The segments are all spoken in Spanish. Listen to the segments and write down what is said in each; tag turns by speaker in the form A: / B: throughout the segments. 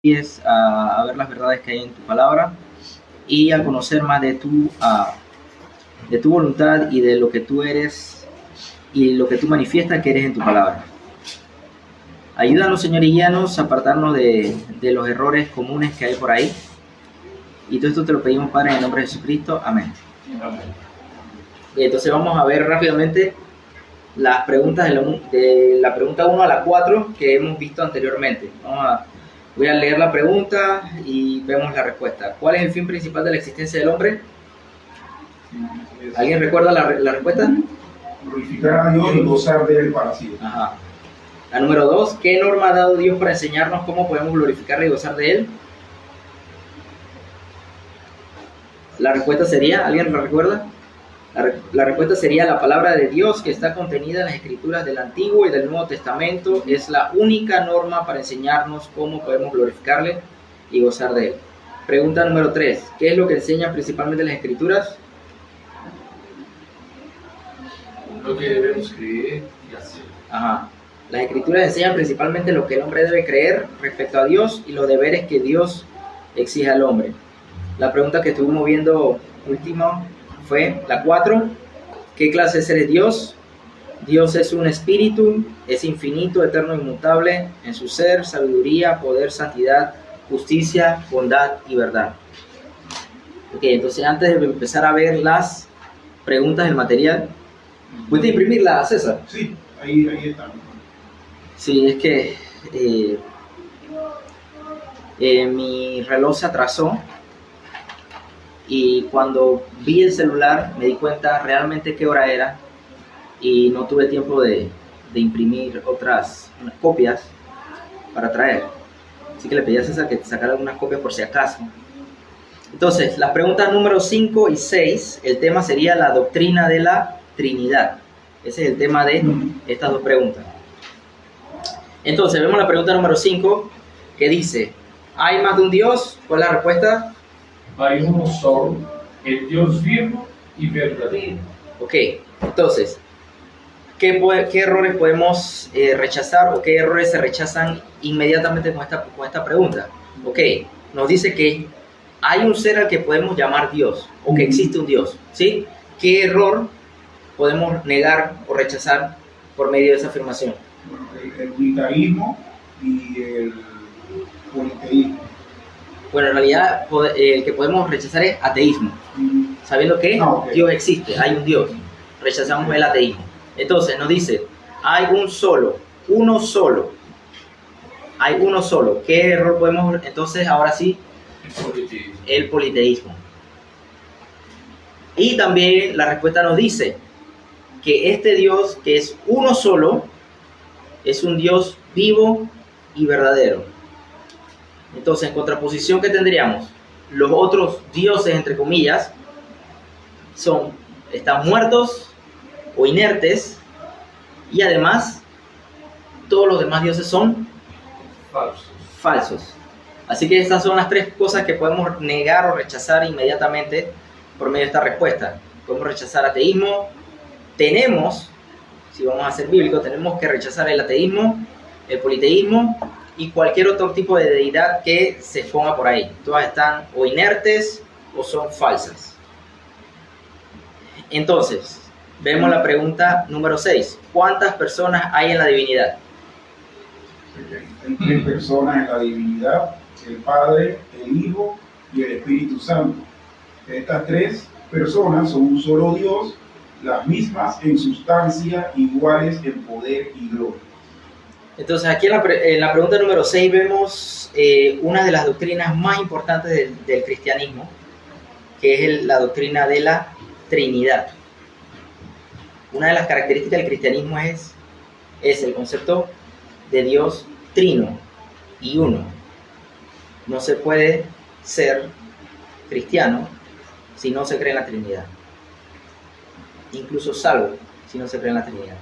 A: empieces a ver las verdades que hay en tu palabra y a conocer más de tu voluntad y de lo que tú eres y lo que tú manifiestas que eres en tu palabra. Ayúdanos, Señor, y guíanos a apartarnos de los errores comunes que hay por ahí. Y todo esto te lo pedimos, Padre, en el nombre de Jesucristo. Amén. Amén. Y entonces vamos a ver rápidamente las preguntas de la pregunta 1 a la 4 que hemos visto anteriormente. Voy a leer la pregunta y vemos la respuesta. ¿Cuál es el fin principal de la existencia del hombre? ¿Alguien recuerda la respuesta?
B: Glorificar a Dios y gozar de Él para siempre.
A: Ajá. La número 2, ¿qué norma ha dado Dios para enseñarnos cómo podemos glorificarle y gozar de Él? La respuesta sería, ¿alguien lo recuerda? La respuesta sería la palabra de Dios que está contenida en las escrituras del Antiguo y del Nuevo Testamento. Es la única norma para enseñarnos cómo podemos glorificarle y gozar de Él. Pregunta número 3, ¿qué es lo que enseñan principalmente las escrituras?
C: Lo que debemos creer y hacer.
A: Ajá. Las escrituras enseñan principalmente lo que el hombre debe creer respecto a Dios y los deberes que Dios exige al hombre. La pregunta que estuvimos viendo última fue la 4. ¿Qué clase de ser es Dios? Dios es un espíritu, es infinito, eterno, inmutable en su ser, sabiduría, poder, santidad, justicia, bondad y verdad. Ok, entonces antes de empezar a ver las preguntas del material, ¿puedes imprimirla, César?
B: Sí, ahí está.
A: Sí, es que mi reloj se atrasó y cuando vi el celular me di cuenta realmente qué hora era y no tuve tiempo de imprimir unas copias para traer. Así que le pedí a César que te sacara algunas copias por si acaso. Entonces, las preguntas número 5 y 6, el tema sería la doctrina de la Trinidad. Ese es el tema de estas dos preguntas. Entonces, vemos la pregunta número 5 que dice, ¿hay más de un Dios? ¿Cuál es la respuesta?
C: Hay uno solo, el Dios vivo y verdadero.
A: Ok, entonces, ¿qué errores podemos rechazar o qué errores se rechazan inmediatamente con esta pregunta? Ok, nos dice que hay un ser al que podemos llamar Dios o que existe un Dios, ¿sí? ¿Qué error podemos negar o rechazar por medio de esa afirmación?
B: Bueno, el unitarismo y el politeísmo.
A: Bueno, en realidad el que podemos rechazar es ateísmo, sabiendo que
B: okay.
A: Dios existe, hay un Dios. Rechazamos el ateísmo. Entonces nos dice, hay uno solo. Hay uno solo. ¿Qué error podemos? Entonces ahora sí, el politeísmo. Y también la respuesta nos dice que este Dios, que es uno solo, es un Dios vivo y verdadero. Entonces, en contraposición, ¿qué tendríamos? Los otros dioses, entre comillas, están muertos o inertes, y además todos los demás dioses son falsos. Así que estas son las tres cosas que podemos negar o rechazar inmediatamente por medio de esta respuesta. Podemos rechazar ateísmo. Si vamos a ser bíblicos, tenemos que rechazar el ateísmo, el politeísmo y cualquier otro tipo de deidad que se ponga por ahí. Todas están o inertes o son falsas. Entonces, vemos la pregunta número 6. ¿Cuántas personas hay en la divinidad?
B: Hay 3 personas en la divinidad, el Padre, el Hijo y el Espíritu Santo. Estas 3 personas son un solo Dios, las mismas en sustancia, iguales en poder y gloria.
A: Entonces aquí en la pregunta número 6 vemos una de las doctrinas más importantes del cristianismo, que es la doctrina de la Trinidad. Una de las características del cristianismo es el concepto de Dios trino y uno. No se puede ser cristiano si no se cree en la Trinidad. Incluso salvo si no se cree en la Trinidad.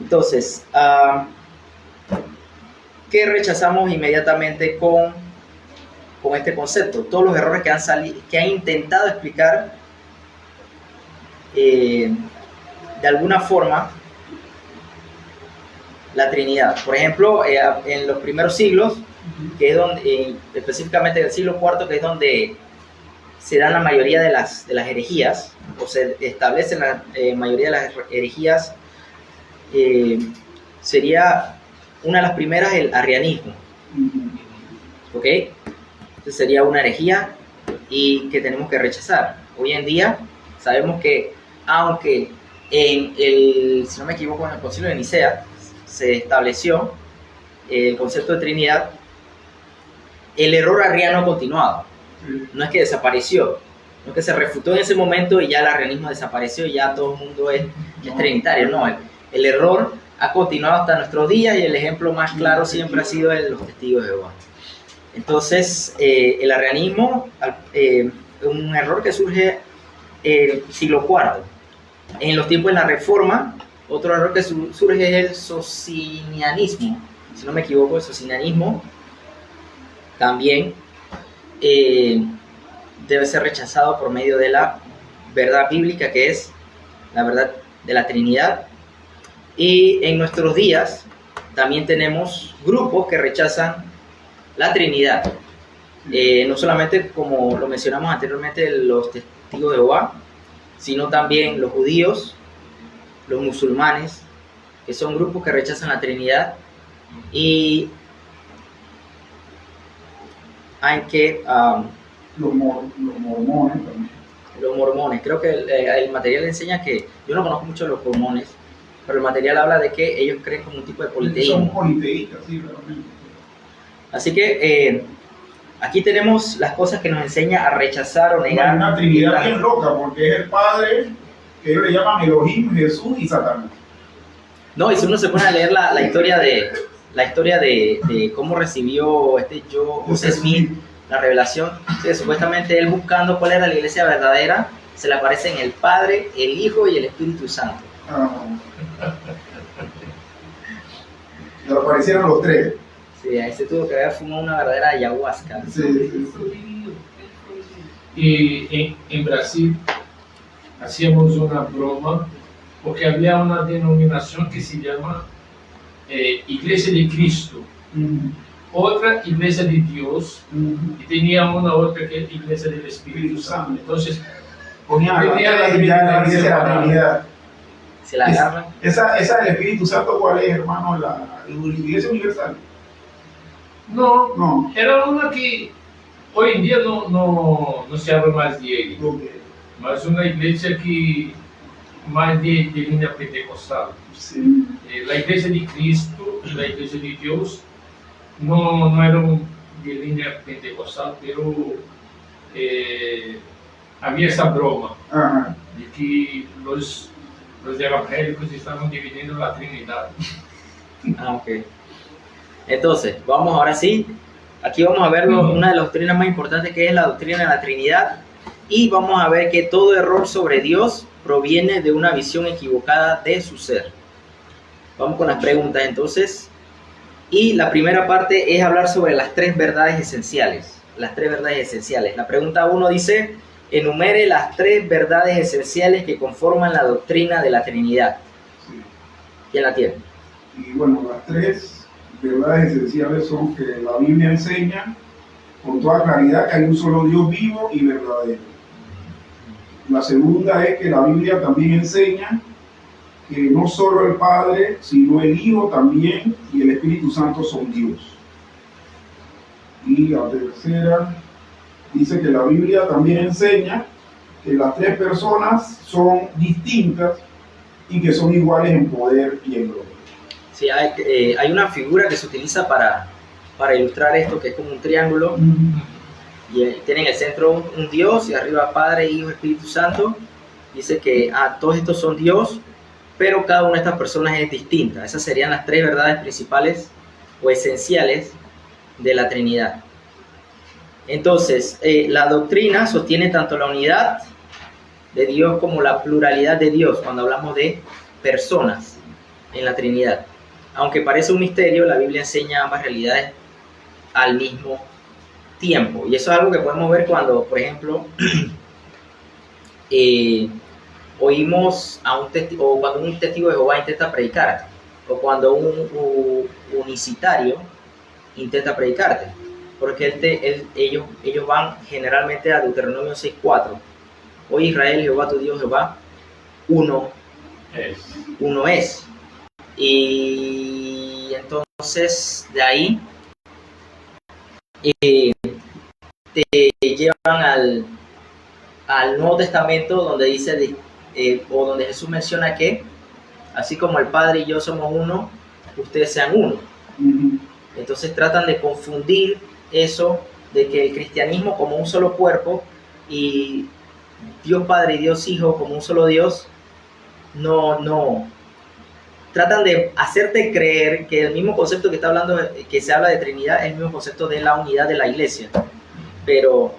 A: Entonces, ¿qué rechazamos inmediatamente con este concepto? Todos los errores que han intentado explicar de alguna forma la Trinidad. Por ejemplo, en los primeros siglos que es donde, específicamente en el siglo IV, que es donde se dan la mayoría de las herejías, o se establecen la mayoría de las herejías. Sería una de las primeras el arrianismo, ¿ok? Entonces sería una herejía y que tenemos que rechazar. Hoy en día sabemos que, aunque si no me equivoco, en el Concilio de Nicea se estableció el concepto de Trinidad, el error arriano ha continuado. No es que desapareció, no es que se refutó en ese momento y ya el arrianismo desapareció y ya todo el mundo es trinitario. No, el error ha continuado hasta nuestros días y el ejemplo más claro siempre ha sido el de los testigos de Jehová. Entonces, el arrianismo es un error que surge en el siglo IV. En los tiempos de la Reforma, otro error que surge es el socinianismo. Si no me equivoco, el socinianismo también debe ser rechazado por medio de la verdad bíblica, que es la verdad de la Trinidad. Y en nuestros días también tenemos grupos que rechazan la Trinidad. No solamente, como lo mencionamos anteriormente, los testigos de Jehová, sino también los judíos, los musulmanes, que son grupos que rechazan la Trinidad. Y hay que...
B: los mormones también.
A: Los mormones, creo que el material enseña que, yo no conozco mucho a los mormones, pero el material habla de que ellos creen como un tipo de politeísmo.
B: Son politeístas, sí, realmente.
A: Así que aquí tenemos las cosas que nos enseña a rechazar o negar.
B: Una trinidad bien loca, porque es el Padre, que ellos le llaman Elohim, Jesús y Satanás.
A: No, y si uno se pone a leer la historia de cómo recibió José Smith la revelación, que supuestamente él buscando cuál era la iglesia verdadera, se le aparecen el Padre, el Hijo y el Espíritu Santo.
B: Le aparecieron los tres.
A: Sí, ahí se tuvo que haber fumado una verdadera ayahuasca.
B: Sí.
C: Y en Brasil hacíamos una broma porque había una denominación que se llama Iglesia de Cristo, otra Iglesia de Dios, y tenía una otra que es Iglesia del Espíritu Santo. Entonces,
B: ponían la iglesia de la Trinidad.
A: Se la agarran.
B: Esa del Espíritu Santo, ¿cuál es, hermano? La Iglesia Universal.
C: No, era una que hoy en día no se habla más de ella, mas una iglesia que más de línea pentecostal.
B: Sí.
C: La Iglesia de Cristo y la Iglesia de Dios no eran de línea pentecostal, pero había esa broma de que los evangélicos estaban dividiendo la Trinidad.
A: Ok. Entonces, vamos ahora sí, aquí vamos a ver una de las doctrinas más importantes, que es la doctrina de la Trinidad, y vamos a ver que todo error sobre Dios proviene de una visión equivocada de su ser. Vamos con las preguntas entonces, y la primera parte es hablar sobre las tres verdades esenciales. Las tres verdades esenciales. La pregunta 1 dice: enumere las tres verdades esenciales que conforman la doctrina de la Trinidad.
B: Sí.
A: ¿Quién la tiene?
B: Y bueno, las tres verdades esenciales son que la Biblia enseña con toda claridad que hay un solo Dios vivo y verdadero. La segunda es que la Biblia también enseña que no solo el Padre, sino el Hijo también y el Espíritu Santo son Dios. Y la tercera dice que la Biblia también enseña que las tres personas son distintas y que son iguales en poder y en gloria.
A: Sí, hay una figura que se utiliza para ilustrar esto, que es como un triángulo, y tiene en el centro un Dios, y arriba Padre, Hijo, Espíritu Santo. Dice que todos estos son Dios, pero cada una de estas personas es distinta. Esas serían las tres verdades principales o esenciales de la Trinidad. Entonces, la doctrina sostiene tanto la unidad de Dios como la pluralidad de Dios cuando hablamos de personas en la Trinidad. Aunque parece un misterio, la Biblia enseña ambas realidades al mismo tiempo. Y eso es algo que podemos ver cuando, por ejemplo, oímos a un testigo, o cuando un testigo de Jehová intenta predicar, o cuando un unicitario intenta predicarte, porque ellos van generalmente a Deuteronomio 6:4. Oye Israel, Jehová tu Dios, Jehová, uno es. Y entonces de ahí te llevan al Nuevo Testamento, donde dice, o donde Jesús menciona que así como el Padre y yo somos uno, ustedes sean uno. Entonces tratan de confundir eso de que el cristianismo como un solo cuerpo y Dios Padre y Dios Hijo como un solo Dios, no. Tratan de hacerte creer que el mismo concepto que está hablando, que se habla de Trinidad, es el mismo concepto de la unidad de la iglesia, pero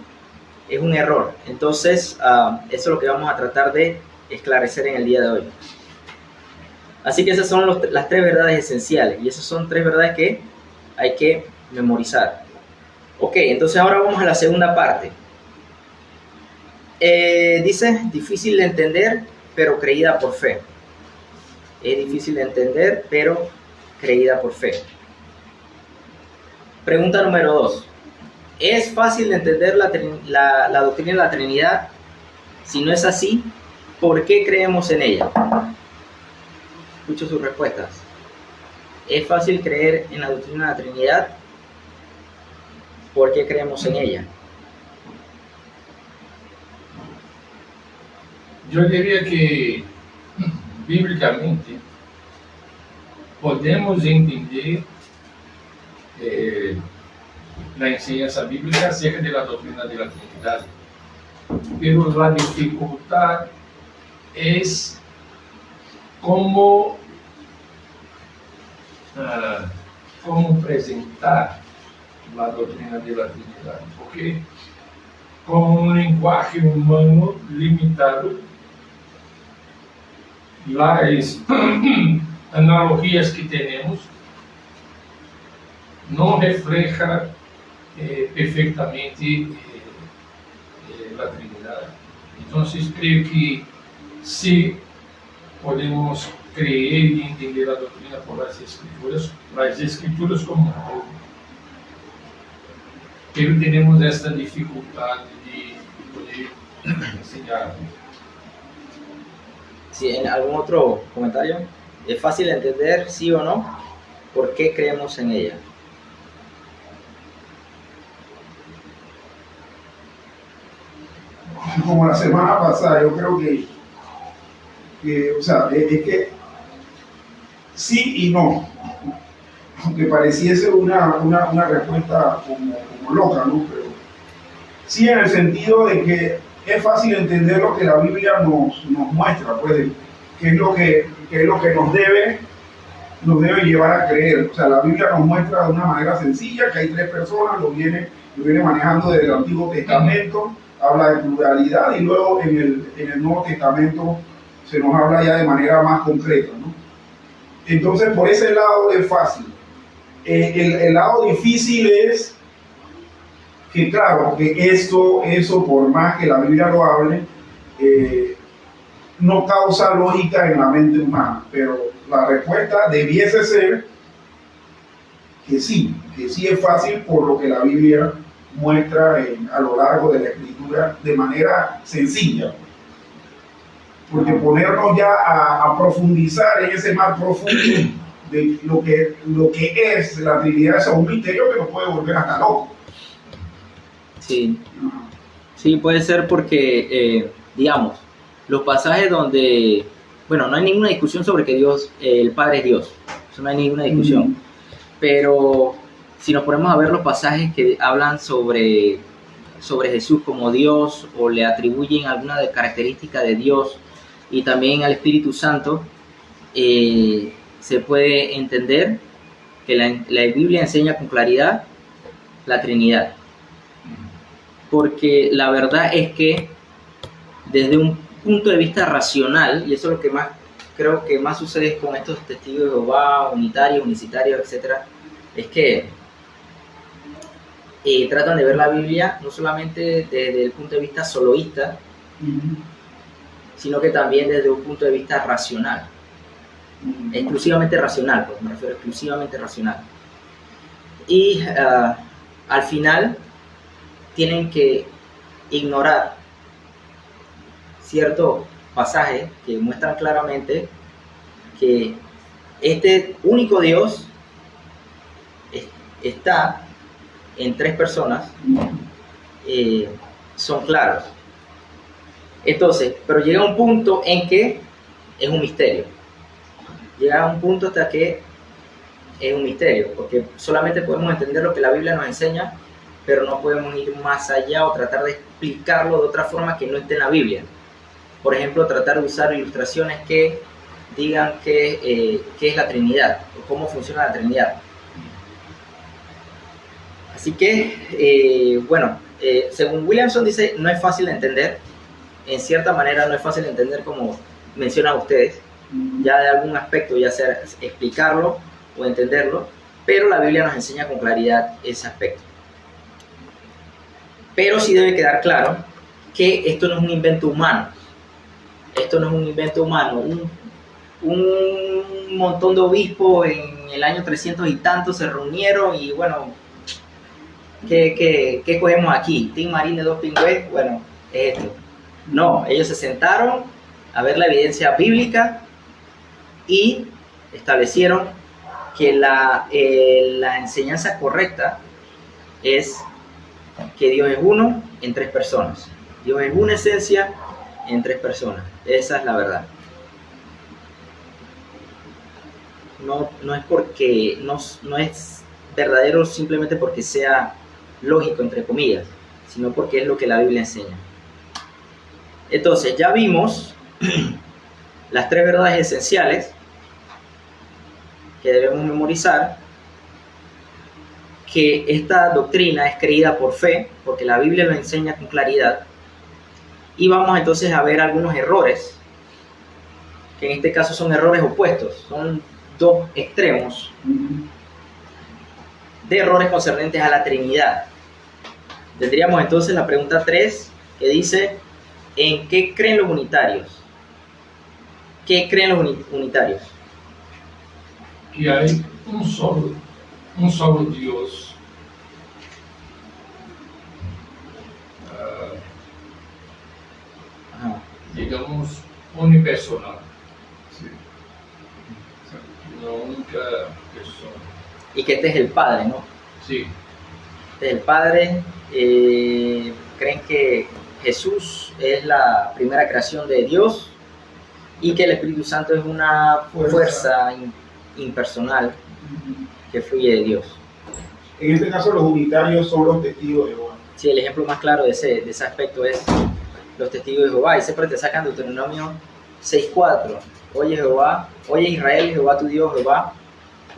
A: es un error. Entonces, eso es lo que vamos a tratar de esclarecer en el día de hoy. Así que esas son las 3 verdades esenciales, y esas son 3 verdades que hay que memorizar. Ok, entonces ahora vamos a la segunda parte. Dice, difícil de entender, pero creída por fe. Es difícil de entender, pero creída por fe. Pregunta número 2. ¿Es fácil de entender la doctrina de la Trinidad? Si no es así, ¿por qué creemos en ella? Escucho sus respuestas. ¿Es fácil creer en la doctrina de la Trinidad? ¿Por qué creemos en ella?
C: Yo diría que bíblicamente podemos entender la enseñanza bíblica acerca de la doctrina de la Trinidad, pero la dificultad es cómo presentar la doctrina de la Trinidad, porque con un lenguaje humano limitado, las analogías que tenemos no reflejan perfectamente la Trinidad. Entonces creo que sí podemos creer y entender la doctrina por las escrituras como un todo, pero tenemos esta dificultad de poder enseñar.
A: ¿Sí, en algún otro comentario? ¿Es fácil entender, sí o no? ¿Por qué creemos en ella?
B: Como la semana pasada, yo creo que o sea, es que sí y no, aunque pareciese una respuesta como loca, ¿no? Pero sí, en el sentido de que es fácil entender lo que la Biblia nos muestra, pues, qué es lo que nos debe llevar a creer. O sea, la Biblia nos muestra de una manera sencilla que hay 3 personas, lo viene manejando desde el Antiguo Testamento, habla de pluralidad, y luego en el Nuevo Testamento se nos habla ya de manera más concreta, ¿no? Entonces, por ese lado es fácil. El lado difícil es que, claro, que eso por más que la Biblia lo hable, no causa lógica en la mente humana, pero la respuesta debiese ser que sí es fácil por lo que la Biblia muestra a lo largo de la Escritura de manera sencilla. Porque ponernos ya a profundizar en ese mar profundo de lo que es la Trinidad es un misterio que nos puede volver hasta loco.
A: Sí, puede ser porque, digamos, los pasajes donde, bueno, no hay ninguna discusión sobre que Dios, el Padre es Dios, eso no hay ninguna discusión, pero si nos ponemos a ver los pasajes que hablan sobre Jesús como Dios o le atribuyen alguna característica de Dios y también al Espíritu Santo, se puede entender que la Biblia enseña con claridad la Trinidad. Porque la verdad es que desde un punto de vista racional, y eso es lo que más creo que más sucede con estos testigos de Jehová, unitarios, unicitarios, etcétera, es que tratan de ver la Biblia no solamente desde el punto de vista soloísta, sino que también desde un punto de vista racional, exclusivamente racional, pues me refiero exclusivamente racional. y al final tienen que ignorar ciertos pasajes que muestran claramente que este único Dios está en tres personas, son claros. Entonces, pero llega un punto en que es un misterio. Llega a un punto hasta que es un misterio, porque solamente podemos entender lo que la Biblia nos enseña, pero no podemos ir más allá o tratar de explicarlo de otra forma que no esté en la Biblia. Por ejemplo, tratar de usar ilustraciones que digan qué es la Trinidad, o cómo funciona la Trinidad. Así que, según Williamson dice, no es fácil de entender. En cierta manera no es fácil de entender, como mencionan ustedes, ya de algún aspecto, ya sea explicarlo o entenderlo, pero la Biblia nos enseña con claridad ese aspecto. Pero sí debe quedar claro que esto no es un invento humano. Esto no es un invento humano. Un montón de obispos en el año 300 y tanto se reunieron y bueno, ¿qué cogemos aquí? Tim Marín de dos pingües, bueno, es esto. No, ellos se sentaron a ver la evidencia bíblica y establecieron que la enseñanza correcta es que Dios es uno en tres personas. Dios es una esencia en tres personas. Esa es la verdad. No es porque no es verdadero simplemente porque sea lógico, entre comillas, sino porque es lo que la Biblia enseña. Entonces, ya vimos las tres verdades esenciales que debemos memorizar, que esta doctrina es creída por fe, porque la Biblia lo enseña con claridad, y vamos entonces a ver algunos errores, que en este caso son errores opuestos, son dos extremos de errores concernientes a la Trinidad. Tendríamos entonces la pregunta 3, que dice: ¿en qué creen los unitarios? ¿Qué creen los unitarios?
C: Que hay un solo Dios, digamos, unipersonal.
B: Sí.
C: Una única persona.
A: Y que este es el Padre, ¿no?
C: Sí.
A: Este es el Padre. Creen que Jesús es la primera creación de Dios y que el Espíritu Santo es una fuerza impersonal que fluye de Dios.
B: En este caso, los unitarios son los testigos de Jehová.
A: Sí, el ejemplo más claro de ese aspecto es los testigos de Jehová. Y siempre te sacan Deuteronomio 6:4. Oye Jehová, oye Israel, Jehová tu Dios, Jehová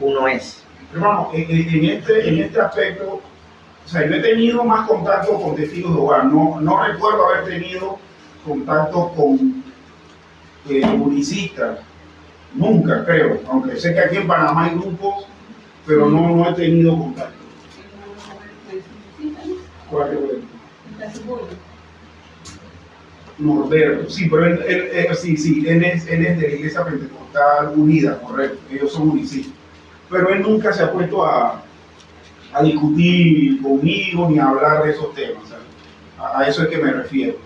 A: uno es.
B: Hermano, en este aspecto, o sea, yo he tenido más contacto con testigos de Jehová. No recuerdo haber tenido contacto con unicistas. Nunca, creo. Aunque sé que aquí en Panamá hay grupos, pero no he tenido contacto. ¿Cuál es el? Norberto, sí, pero él es de la Iglesia Pentecostal Unida, correcto. Ellos son unicistas. Pero él nunca se ha puesto a discutir conmigo ni a hablar de esos temas. ¿Sabes? A eso es que me refiero.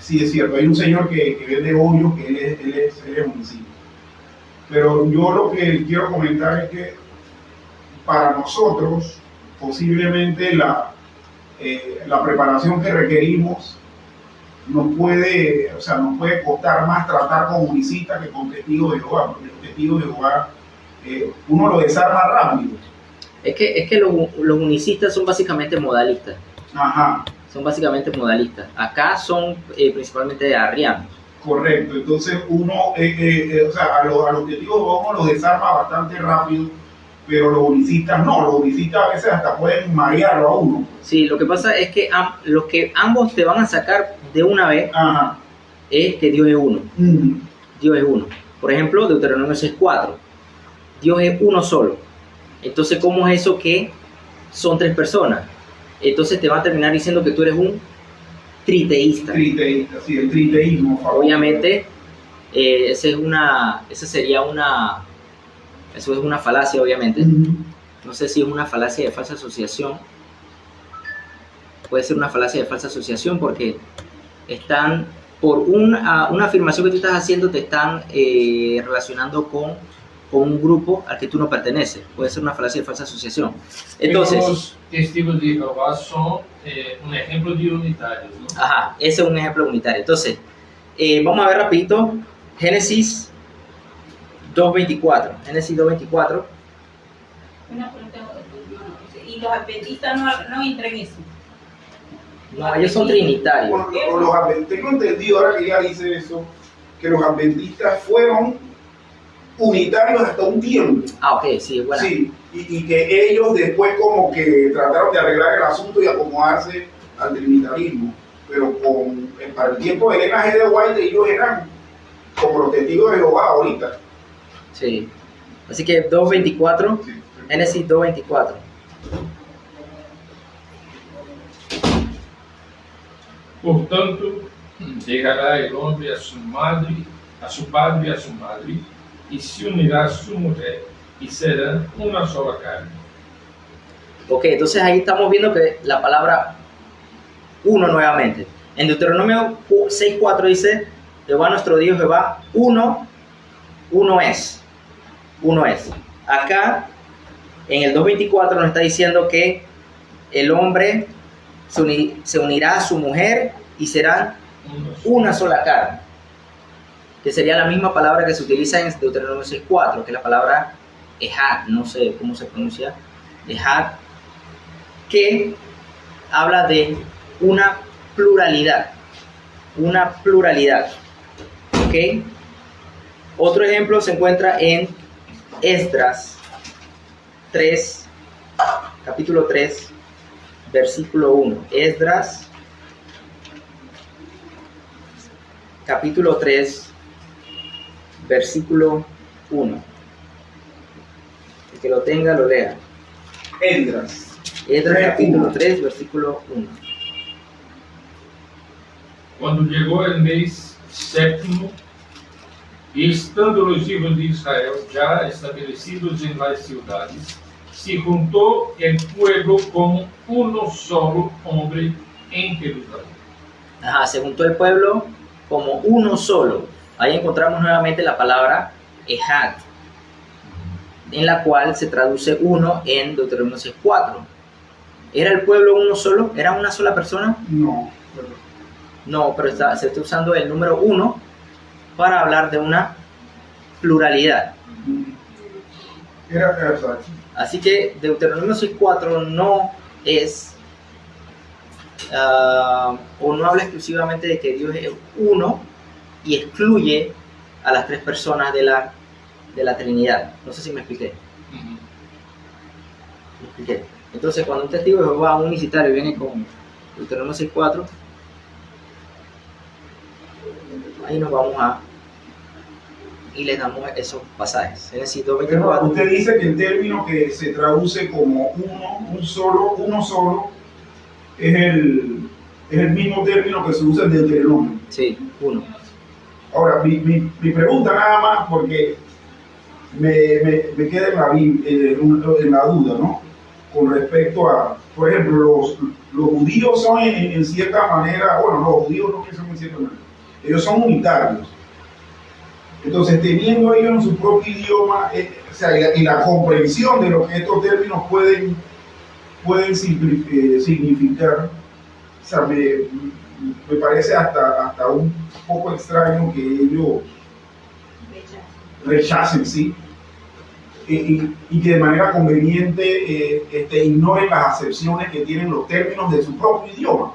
B: Sí, es cierto, hay un señor que vende hoyos, que él es municipio. Pero yo lo que quiero comentar es que para nosotros, posiblemente la preparación que requerimos nos puede costar más tratar con unicistas que con testigos de Jehová, porque los testigos de Jehová uno lo desarma rápido.
A: Es que los unicistas son básicamente modalistas.
B: Ajá.
A: Son básicamente modalistas. Acá son principalmente arrianos.
B: Correcto. Entonces uno, a los testigos de Jehová uno los desarma bastante rápido, pero los unicistas no. Los unicistas a veces hasta pueden marearlo a uno.
A: Sí, lo que pasa es que los que ambos te van a sacar de una vez,
B: ajá,
A: es que Dios es uno. Dios es uno. Por ejemplo, Deuteronomio 6:4. Dios es uno solo. Entonces, ¿cómo es eso que son tres personas? Entonces te van a terminar diciendo que tú eres un triteísta.
B: Triteísta, sí, el triteísmo.
A: Obviamente, eso es una falacia, obviamente. No sé si es una falacia de falsa asociación. Puede ser una falacia de falsa asociación porque están, por una afirmación que tú estás haciendo, te están relacionando con un grupo al que tú no perteneces. Puede ser una falacia de falsa asociación. Entonces,
C: los testigos de Jehová son un ejemplo de unitarios, ¿no?
A: ajá, ese es un ejemplo unitario. Entonces, vamos a ver rapidito Génesis 2.24. Génesis 2.24.
D: Una pregunta, y los adventistas no entran en eso.
A: No, ellos son trinitarios.
B: Bueno, tengo entendido, ahora que ella dice eso, que los adventistas fueron unitarios hasta un tiempo.
A: Ah, ok, sí, bueno.
B: Sí, y que ellos después como que trataron de arreglar el asunto y acomodarse al trinitarismo. Pero para el tiempo de Elena G. de White, ellos eran como los testigos de Jehová ahorita.
A: Sí. Así que 2.24,
B: Sí.
A: Génesis 2.24.
C: Portanto, dejará el hombre a su padre y a su madre, y se unirá a su mujer, y serán una sola carne.
A: Ok, entonces ahí estamos viendo que la palabra uno nuevamente. En Deuteronomio 6.4 dice, Jehová nuestro Dios, Jehová, uno es. Uno es. Acá, en el 2.24 nos está diciendo que el hombre se unirá a su mujer y serán una sola carne, que sería la misma palabra que se utiliza en Deuteronomio 6.4, que es la palabra ejad, no sé cómo se pronuncia, ejad, que habla de una pluralidad, ¿ok? Otro ejemplo se encuentra en Esdras 3, capítulo 3, versículo 1. Esdras, capítulo 3, versículo 1. El que lo tenga, lo lea.
B: Esdras.
A: Esdras, capítulo 3, versículo 1.
C: Cuando llegó el mes séptimo, y estando los hijos de Israel ya establecidos en las ciudades, se juntó el pueblo como uno solo hombre en Jerusalén.
A: Ajá, se juntó el pueblo como uno solo. Ahí encontramos nuevamente la palabra ejad, en la cual se traduce uno en Deuteronomio 6.4. ¿Era el pueblo uno solo? ¿Era una sola persona?
B: No.
A: No, pero se está usando el número uno para hablar de una pluralidad.
B: Era exacto.
A: Así que Deuteronomio 6.4 no es, o no habla exclusivamente de que Dios es uno y excluye a las tres personas de la Trinidad. No sé si me expliqué. ¿Me expliqué? Entonces, cuando un testigo de Jehová, un unicitario, viene con Deuteronomio 6.4, ahí nos vamos y les damos esos pasajes. Génesis 2.24.
B: Usted dice que el término que se traduce como uno solo, es el mismo término que se usa en Deuteronomio.
A: Sí, uno.
B: Ahora, mi pregunta nada más, porque me queda en la duda, ¿no? Con respecto a, por ejemplo, los judíos son en cierta manera, bueno, los judíos no que son en cierta manera, ellos son unitarios. Entonces, teniendo ellos en su propio idioma, o sea, y la comprensión de lo que estos términos pueden significar, o sea, me parece hasta un poco extraño que ellos rechacen, ¿sí? Y que de manera conveniente ignoren las acepciones que tienen los términos de su propio idioma.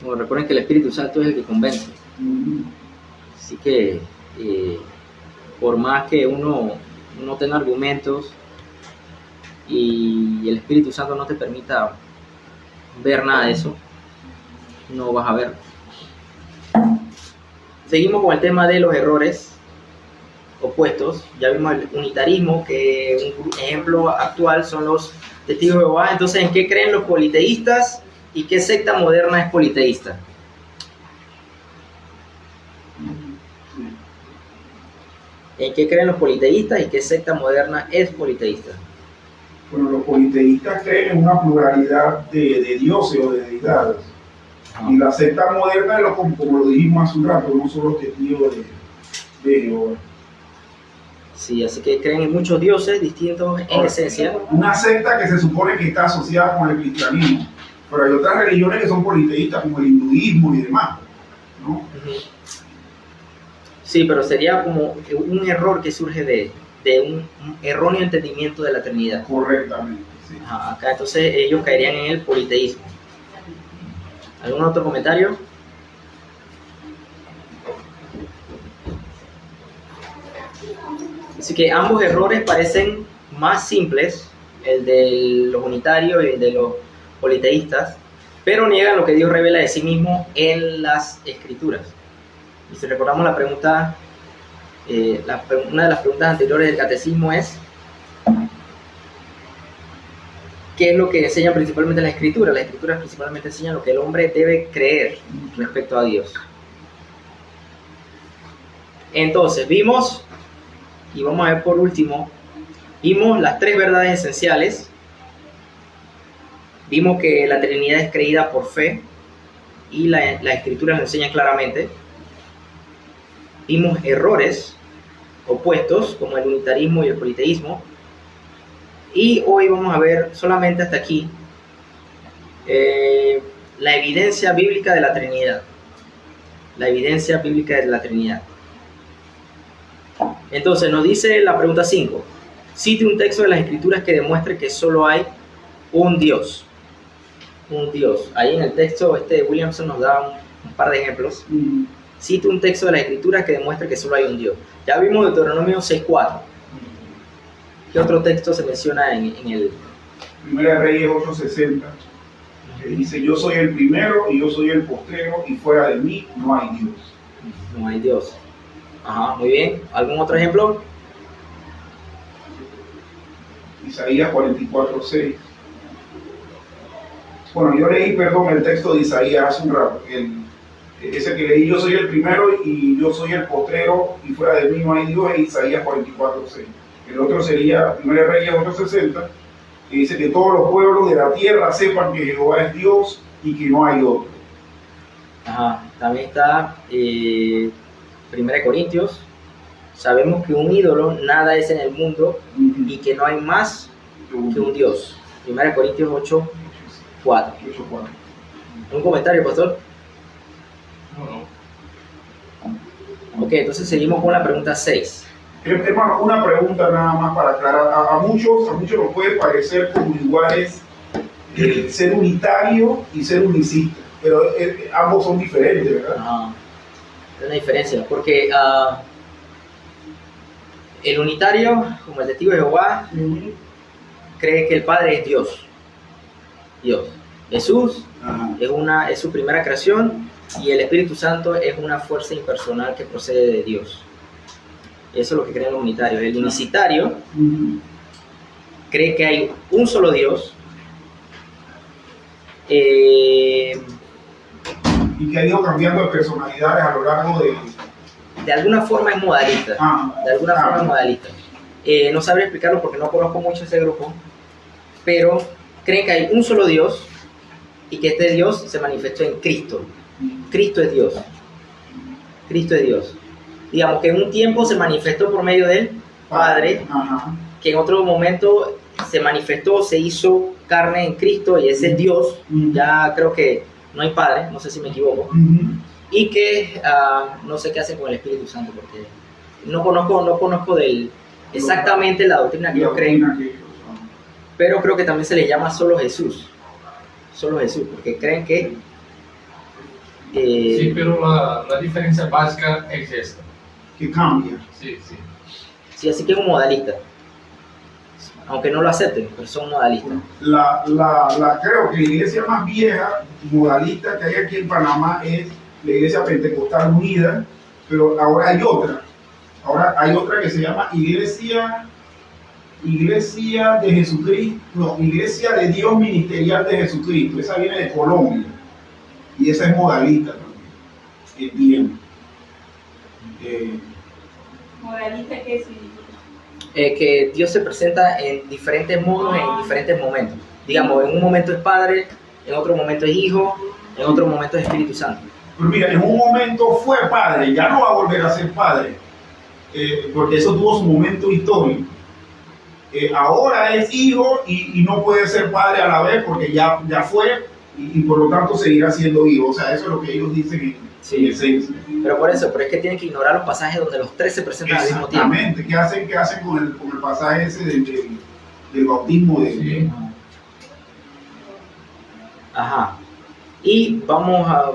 A: Bueno, recuerden que el Espíritu Santo es el que convence. Así que, por más que uno tenga argumentos y el Espíritu Santo no te permita ver nada de eso, no vas a verlo. Seguimos con el tema de los errores opuestos. Ya vimos el unitarismo, que un ejemplo actual son los testigos de Jehová. Entonces, ¿en qué creen los politeístas y qué secta moderna es politeísta? ¿En qué creen los politeístas y qué secta moderna es politeísta?
B: Bueno, los politeístas creen en una pluralidad de dioses o de deidades. Y la secta moderna, como lo dijimos hace un rato, no son los testigos de Jehová.
A: Sí, así que creen en muchos dioses distintos en esencia.
B: Una secta que se supone que está asociada con el cristianismo, pero hay otras religiones que son politeístas, como el hinduismo y demás, ¿no?
A: Sí, pero sería como un error que surge de un erróneo entendimiento de la Trinidad.
B: Correctamente, sí.
A: Ajá, acá entonces ellos caerían en el politeísmo. ¿Algún otro comentario? Así que ambos errores parecen más simples, el de los unitarios y el de los politeístas, pero niegan lo que Dios revela de sí mismo en las Escrituras. Y si recordamos la pregunta, una de las preguntas anteriores del catecismo es ¿qué es lo que enseñan principalmente las Escrituras? Las Escrituras principalmente enseñan lo que el hombre debe creer respecto a Dios. Entonces, vimos, y vamos a ver por último, vimos las tres verdades esenciales. Vimos que la Trinidad es creída por fe y la Escritura nos enseña claramente. Vimos errores opuestos como el unitarismo y el politeísmo. Y hoy vamos a ver solamente hasta aquí la evidencia bíblica de la Trinidad. La evidencia bíblica de la Trinidad. Entonces nos dice la pregunta 5. Cite un texto de las Escrituras que demuestre que solo hay un Dios. Un Dios. Ahí en el texto Williamson nos da un par de ejemplos. Cite un texto de las Escrituras que demuestre que solo hay un Dios. Ya vimos Deuteronomio 6:4. ¿Qué otro texto se menciona en el...?
B: Primera Reyes 8:60, que dice, yo soy el primero y yo soy el postrero y fuera de mí no hay Dios.
A: No hay Dios. Ajá, muy bien. ¿Algún otro ejemplo?
B: Isaías 44:6. Bueno, yo leí, el texto de Isaías hace un rato. Ese que leí, yo soy el primero y yo soy el postrero y fuera de mí no hay Dios, es Isaías 44:6. El otro sería 1 Reyes 8:60, que dice que todos los pueblos de la tierra sepan que Jehová es Dios y que no hay otro.
A: Ajá, también está 1 Corintios. Sabemos que un ídolo nada es en el mundo y que no hay más que un Dios. 1 Corintios 8:4. ¿Un comentario, pastor?
C: No.
A: Ok, entonces seguimos con la pregunta 6.
B: Hermano, una pregunta nada más para aclarar. A muchos nos puede parecer como iguales ser unitario y ser unicista, pero ambos son diferentes, ¿verdad?
A: Hay una diferencia, porque el unitario, como el testigo de Jehová, cree que el Padre es Dios. Jesús es su primera creación y el Espíritu Santo es una fuerza impersonal que procede de Dios. Eso es lo que creen los unitarios. El unicitario cree que hay un solo Dios
B: y que ha ido cambiando de personalidades a lo largo
A: de alguna forma es modalista. Forma es modalista. No sabré explicarlo porque no conozco mucho ese grupo, pero creen que hay un solo Dios y que este Dios se manifestó en Cristo. Cristo es Dios. Cristo es Dios. Digamos que en un tiempo se manifestó por medio del Padre, que en otro momento se manifestó, se hizo carne en Cristo y ese es Dios. Ya creo que no hay Padre, no sé si me equivoco. Y que no sé qué hacen con el Espíritu Santo, porque no conozco exactamente la doctrina que ellos creen, pero creo que también se le llama solo Jesús, porque creen que...
C: sí, pero la diferencia básica es esta.
B: Que cambia.
A: Sí, así que es un modalista. Aunque no lo acepten, pero son modalistas.
B: Creo que la iglesia más vieja, modalista que hay aquí en Panamá es la Iglesia Pentecostal Unida, pero ahora hay otra. Ahora hay otra que se llama Iglesia de Jesucristo, Iglesia de Dios Ministerial de Jesucristo. Esa viene de Colombia y esa es modalista también. Es bien.
D: Moralista, ¿qué significa?
A: Que Dios se presenta en diferentes modos, en diferentes momentos. Digamos, en un momento es Padre, en otro momento es Hijo, en otro momento es Espíritu Santo.
B: Pero mira, en un momento fue padre, ya no va a volver a ser padre, porque eso tuvo su momento histórico. Ahora es hijo y no puede ser padre a la vez porque ya fue y por lo tanto seguirá siendo hijo. O sea, eso es lo que ellos dicen en esencia.
A: Pero es que tienen que ignorar los pasajes donde los tres se presentan al mismo tiempo.
B: Exactamente. ¿Qué hacen con el pasaje ese del bautismo de...
C: Sí.
A: Ajá. Y vamos a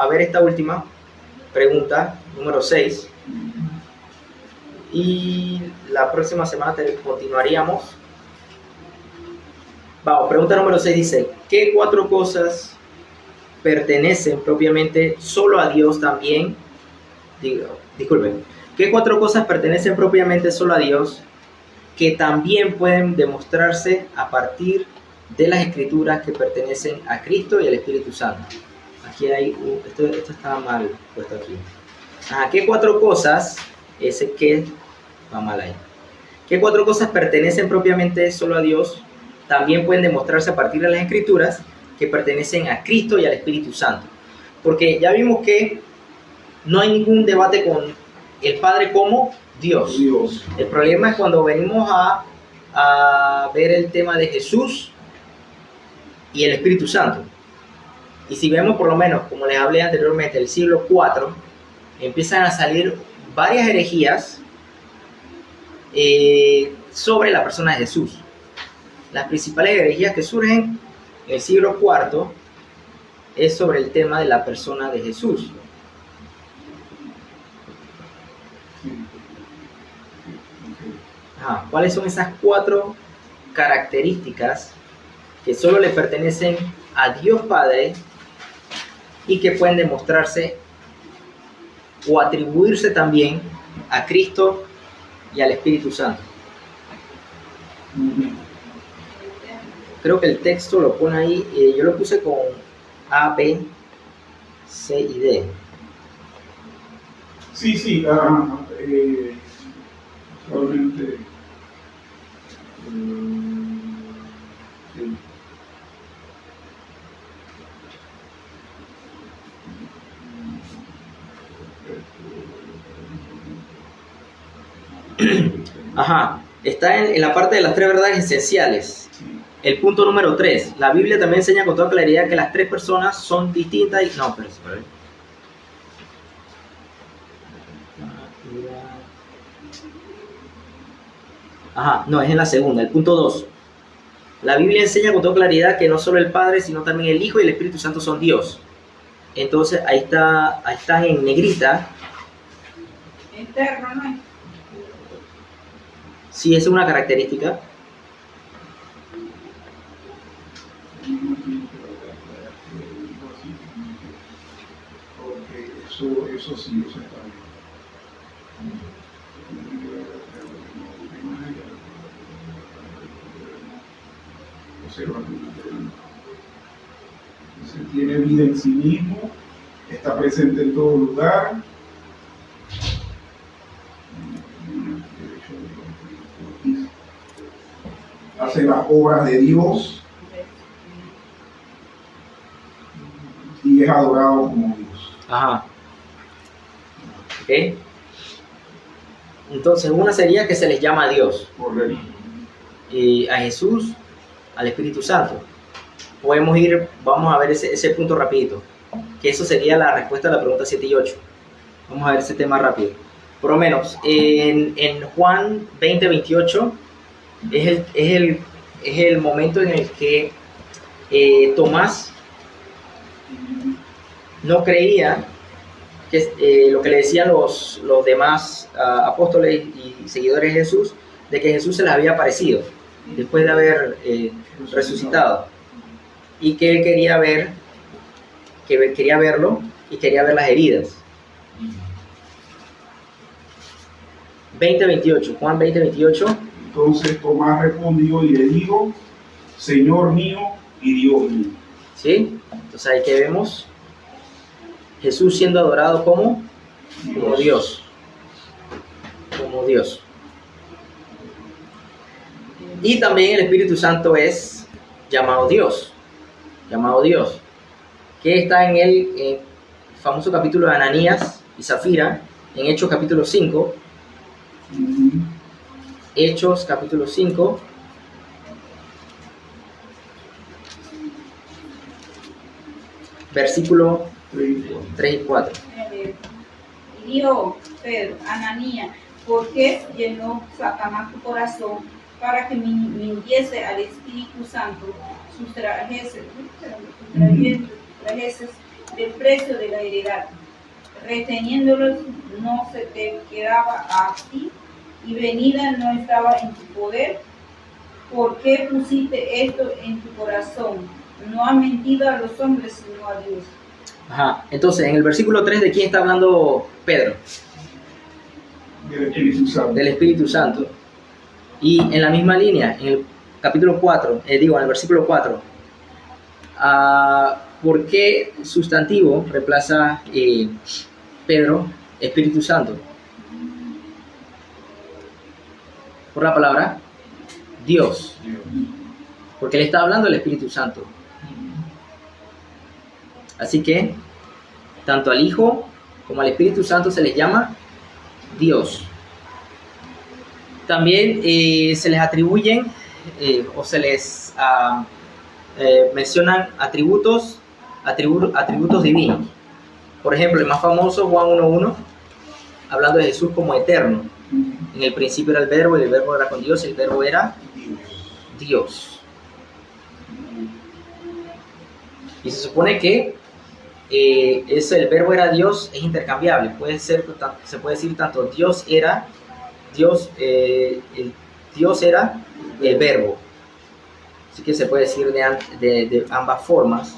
A: ver esta última pregunta, número 6. Y la próxima semana continuaríamos. Vamos, pregunta número 6 dice: ¿qué 4 cosas pertenecen propiamente solo a Dios también? Disculpen. ¿Qué 4 cosas pertenecen propiamente solo a Dios que también pueden demostrarse a partir de las escrituras que pertenecen a Cristo y al Espíritu Santo? Aquí hay esto está mal puesto aquí. ¿Qué 4 cosas? Ese que va mal ahí. ¿Qué 4 cosas pertenecen propiamente solo a Dios? También pueden demostrarse a partir de las escrituras que pertenecen a Cristo y al Espíritu Santo. Porque ya vimos que no hay ningún debate con el Padre como Dios. El problema es cuando venimos a ver el tema de Jesús y el Espíritu Santo. Y si vemos por lo menos, como les hablé anteriormente, el siglo IV, empiezan a salir varias herejías sobre la persona de Jesús. Las principales herejías que surgen en el siglo IV es sobre el tema de la persona de Jesús. ¿Cuáles son esas 4 características que solo le pertenecen a Dios Padre y que pueden demostrarse o atribuirse también a Cristo y al Espíritu Santo? Creo que el texto lo pone ahí, yo lo puse con A, B, C y D.
B: Sí, solamente...
A: Está en la parte de las 3 verdades esenciales. El punto número 3. La Biblia también enseña con toda claridad que las 3 personas son distintas y... No, pero... es en la segunda, el punto 2. La Biblia enseña con toda claridad que no solo el Padre, sino también el Hijo y el Espíritu Santo son Dios. Entonces, ahí está en negrita.
D: Eterno, ¿no?
A: Sí, esa es una característica.
B: Eso sí, eso está bien. Se tiene vida en sí mismo, está presente en todo lugar. Hace las obras de Dios y es adorado como Dios.
A: ¿Ok? Entonces, una sería que se les llama a Dios.
B: Correcto.
A: Y a Jesús, al Espíritu Santo. Vamos a ver ese punto rapidito. Que eso sería la respuesta a la pregunta 7 y 8. Vamos a ver ese tema rápido. Por lo menos, en Juan 20:28 es el momento en el que Tomás no creía que lo que le decían los demás apóstoles y seguidores de Jesús, de que Jesús se les había aparecido después de haber resucitado, y que él quería verlo y quería ver las heridas. 20:28, Juan 20:28.
B: Entonces Tomás respondió y le dijo: Señor mío y Dios mío.
A: ¿Sí? Entonces ahí que vemos Jesús siendo adorado como como Dios. Como Dios. Y también el Espíritu Santo es llamado Dios. Llamado Dios. Que está en el famoso capítulo de Ananías y Zafira, en Hechos capítulo 5. Hechos capítulo 5. Versículo 3 y 4.
D: Y dijo Pedro, Ananías, ¿por qué llenó Satanás tu corazón para que mintiese al Espíritu Santo sustrajeses del precio de la heredad? Reteniéndolos no se te quedaba a ti, y venida no estaba en tu poder. ¿Por qué pusiste esto en tu corazón? No ha mentido a los hombres, sino a Dios.
A: Ajá. Entonces, en el versículo 3, ¿de quién está hablando Pedro?
B: Del Espíritu Santo.
A: Del Espíritu Santo. Y en la misma línea, en el capítulo 4, en el versículo 4, ¿por qué sustantivo reemplaza Pedro Espíritu Santo? Por la palabra Dios. Porque le está hablando el Espíritu Santo. Así que tanto al Hijo como al Espíritu Santo se les llama Dios. También se les atribuyen o se les mencionan atributos divinos. Por ejemplo, el más famoso, Juan 1:1, hablando de Jesús como eterno. En el principio era el verbo, y el verbo era con Dios, y el verbo era Dios. Y se supone que el verbo era Dios, es intercambiable. Se puede decir tanto Dios era el verbo. Así que se puede decir de ambas formas.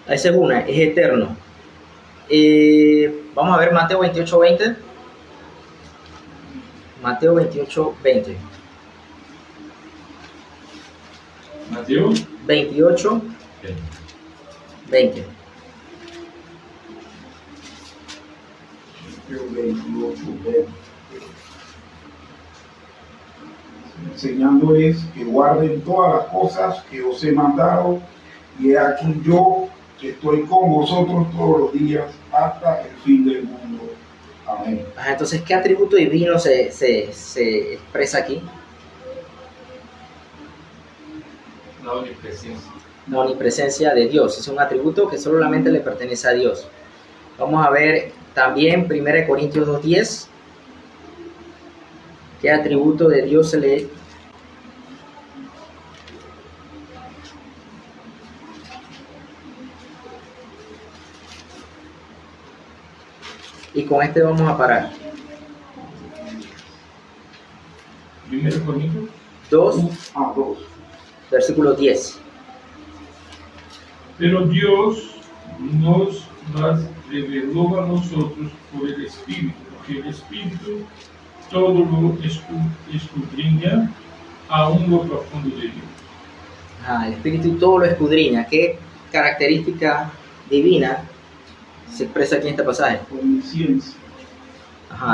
A: Esa es una, es eterno. Vamos a ver Mateo 28:20. Mateo 28:20.
C: Mateo
A: 28:20.
B: Enseñándoles que guarden todas las cosas que os he mandado, y he aquí yo estoy con vosotros todos los días hasta el fin del mundo. Amén.
A: Entonces, ¿qué atributo divino se expresa aquí?
C: la omnipresencia.
A: La omnipresencia de Dios. Es un atributo que solamente le pertenece a Dios. Vamos a ver también 1 Corintios 2:10. ¿Qué atributo de Dios se le... Y con este vamos a parar.
C: 1 Corintios
A: 2,
B: 2.
A: versículo 10.
C: Pero Dios nos las reveló a nosotros por el Espíritu, porque el Espíritu todo lo escudriña aún lo profundo de Dios.
A: El Espíritu todo lo escudriña. ¿Qué característica divina se expresa aquí en este pasaje?
B: Omnisciencia.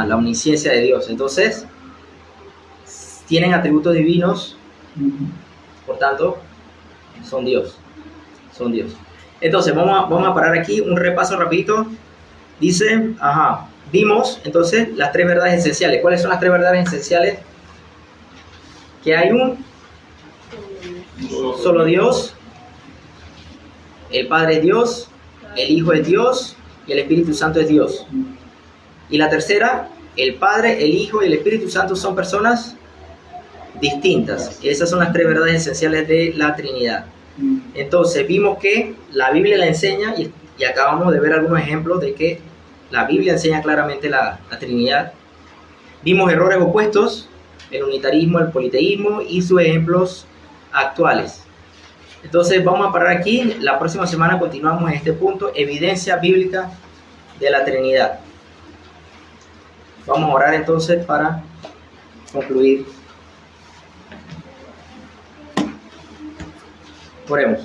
A: La omnisciencia de Dios. Entonces, tienen atributos divinos, por tanto, son Dios. Son Dios. Entonces, vamos a parar aquí, un repaso rapidito. Dice, vimos entonces las tres verdades esenciales. ¿Cuáles son las tres verdades esenciales? Que hay un solo Dios, el Padre es Dios, el Hijo es Dios y el Espíritu Santo es Dios. Y la tercera, el Padre, el Hijo y el Espíritu Santo son personas distintas. Esas son las tres verdades esenciales de la Trinidad. Entonces vimos que la Biblia la enseña y acabamos de ver algunos ejemplos de que la Biblia enseña claramente la Trinidad. Vimos errores opuestos, el unitarismo, el politeísmo y sus ejemplos actuales. Entonces vamos a parar aquí. La próxima semana continuamos en este punto, evidencia bíblica de la Trinidad. Vamos a orar entonces para concluir. Oremos.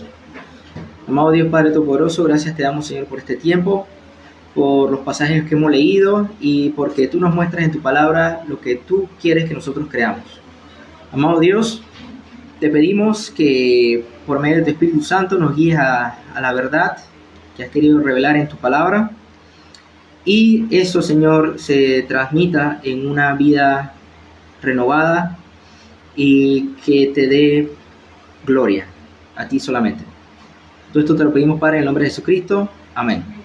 A: Amado Dios Padre Todopoderoso, gracias te damos, Señor, por este tiempo. por los pasajes que hemos leído y porque tú nos muestras en tu palabra lo que tú quieres que nosotros creamos. Amado Dios, te pedimos que por medio de tu Espíritu Santo nos guíes a la verdad que has querido revelar en tu palabra, y eso, Señor, se transmita en una vida renovada y que te dé gloria a ti solamente. Todo esto te lo pedimos, Padre, en el nombre de Jesucristo. Amén.